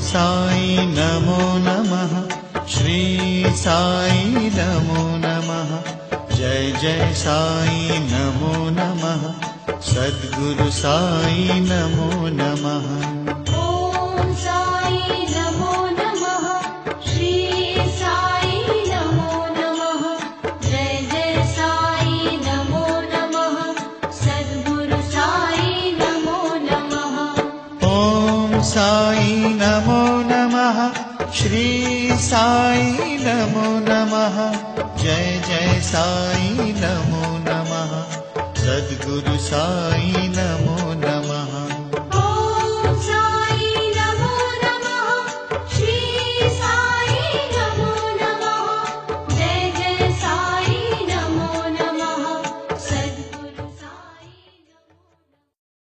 साई नमो नमः। श्री साई नमो नमः। जय जय साई नमो नमः। सद्गुरु साई नमो नमः। ओम साई नमो नमः। श्री साई नमो नमः। जय जय साई नमो नमः। सद्गुरु साई नमो नमः। ओम साई नमो नमः। श्री साई नमो नमः। जय जय साई नमो नमः। सद्गुरु साई